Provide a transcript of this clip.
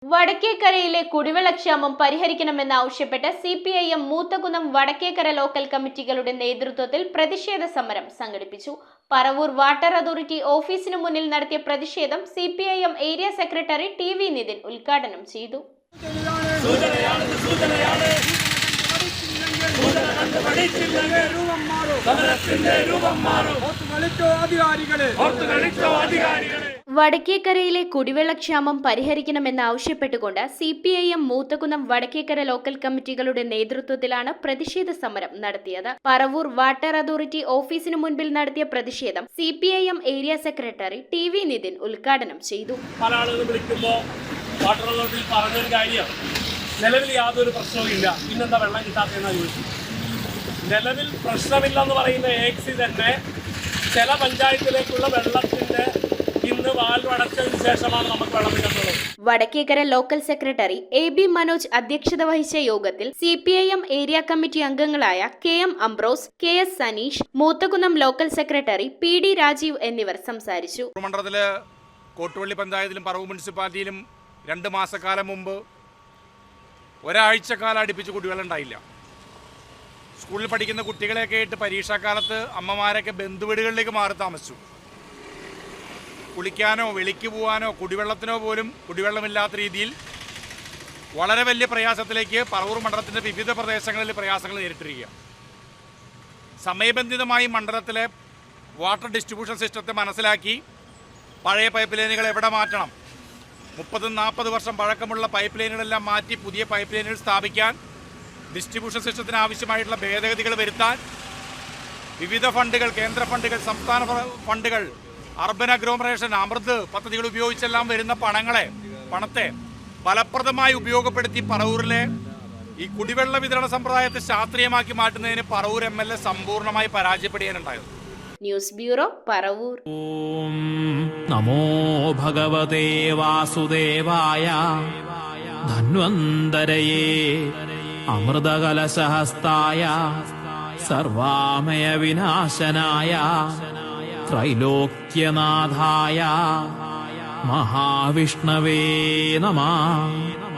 വടക്കേക്കരയിലെ കുടിവെള്ളക്ഷാമം പരിഹരിക്കണമെന്നാവശ്യപ്പെട്ട് CPIM Moothakunnam Vadakkekara local കമ്മിറ്റികളുടെ നേതൃത്വത്തിൽ പ്രതിഷേധ സമരം സംഘടിപ്പിച്ചു. പറവൂർ വാട്ടർ അതോറിറ്റി ഓഫീസിനു മുന്നിൽ നടത്തിയ പ്രതിഷേധം CPIM area secretary TV Nithin ഉദ്ഘാടനം ചെയ്തു. വടക്കേക്കരയിലെ കുടിവെള്ളക്ഷാമം പരിഹരിക്കണമെന്നാവശ്യപ്പെട്ടുകൊണ്ട് CPIM മൂത്തകുന്നം വടക്കേക്കര ലോക്കൽ കമ്മിറ്റികളുടെ നേതൃത്വത്തിലാണ് പ്രതിഷേധ സമരം നടത്തിയത്. പറവൂർ വാട്ടർ അതോറിറ്റി ഓഫീസിനു മുൻപിൽ നടത്തിയ പ്രതിഷേധം CPIM area secretary TV Nithin ഉദ്ഘാടനം ചെയ്തു. വാട്ടർ അതോറിറ്റിയിൽ പറഞ്ഞൊരു കാര്യം, നിലവിൽ യാതൊരു പ്രശ്നവുമില്ല, പിന്നെന്താ വെള്ളം കിട്ടാത്തതെന്നാണ് ചോദിച്ചു. നിലവിൽ പ്രശ്നമില്ലെന്ന് പറയുന്ന AXC തന്നെ ചില പഞ്ചായത്തിലേക്കുള്ള വെള്ളത്തിന്റെ ഇന്ന് വാൽവ് അടച്ചതിന് ശേഷമാണ് നമുക്ക് വെള്ളം കിട്ടുന്നത്. Vadakkekara local secretary AB Manoj അധ്യക്ഷത വഹിച്ച യോഗത്തിൽ CPIM ഏരിയ കമ്മിറ്റി അംഗങ്ങളായ KM Ambrose, KS Saneesh, Moothakunnam local secretary PD Rajeev എന്നിവർ സംസാരിച്ചു. മണ്ഡലത്തില് കോട്ടുവള്ളി പഞ്ചായത്തിലും പറവൂർ മുനിസിപ്പാലിറ്റിയിലും 2 മാസക്കാലം മുമ്പ് ഒരാഴ്ചക്കാലം അടുപ്പിച്ച് കുടിവെള്ളം ഉണ്ടായില്ല. സ്കൂളിൽ പഠിക്കുന്ന കുട്ടികളെയൊക്കെ ആയിട്ട് പരീക്ഷാക്കാലത്ത് അമ്മമാരൊക്കെ ബന്ധുവീടുകളിലേക്ക് മാറി താമസിച്ചു. കുളിക്കാനോ വെളിക്ക് പോകാനോ കുടിവെള്ളത്തിനോ പോലും കുടിവെള്ളമില്ലാത്ത രീതിയിൽ വളരെ വലിയ പ്രയാസത്തിലേക്ക് പറവൂർ മണ്ഡലത്തിൻ്റെ വിവിധ പ്രദേശങ്ങളിൽ പ്രയാസങ്ങൾ നേരിട്ടിരിക്കുക. സമയബന്ധിതമായി മണ്ഡലത്തിലെ വാട്ടർ ഡിസ്ട്രിബ്യൂഷൻ സിസ്റ്റത്തെ മനസ്സിലാക്കി പഴയ പൈപ്പ് ലൈനുകൾ എവിടെ മാറ്റണം, 30-40 വർഷം പഴക്കമുള്ള പൈപ്പ് ലൈനുകളെല്ലാം മാറ്റി പുതിയ പൈപ്പ് ലൈനുകൾ സ്ഥാപിക്കാൻ, ഡിസ്ട്രിബ്യൂഷൻ സിസ്റ്റത്തിന് ആവശ്യമായിട്ടുള്ള ഭേദഗതികൾ വരുത്താൻ വിവിധ ഫണ്ടുകൾ, കേന്ദ്ര ഫണ്ടുകൾ, സംസ്ഥാന ഫണ്ടുകൾ, അർബൻ അഗ്ലോമറേഷൻ, അമൃത് പദ്ധതികൾ ഉപയോഗിച്ചെല്ലാം വരുന്ന പണത്തെ ഫലപ്രദമായി ഉപയോഗപ്പെടുത്തി പറവൂരിലെ ഈ കുടിവെള്ള വിതരണ സമ്പ്രദായത്തെ ശാസ്ത്രീയമാക്കി മാറ്റുന്നതിന് പറവൂർ MLA സമ്പൂർണ്ണമായി പരാജയപ്പെടുകയാണുണ്ടായത്. News bureau, Paravur. ഓം നമോ ഭഗവതേ വാസുദേവായ ധന്വന്തരയേ അമൃതകലശഹസ്തായ സർവാമയ വിനാശനായ ത്രൈലോക്യനാഥായ മഹാവിഷ്ണവേ നമഃ.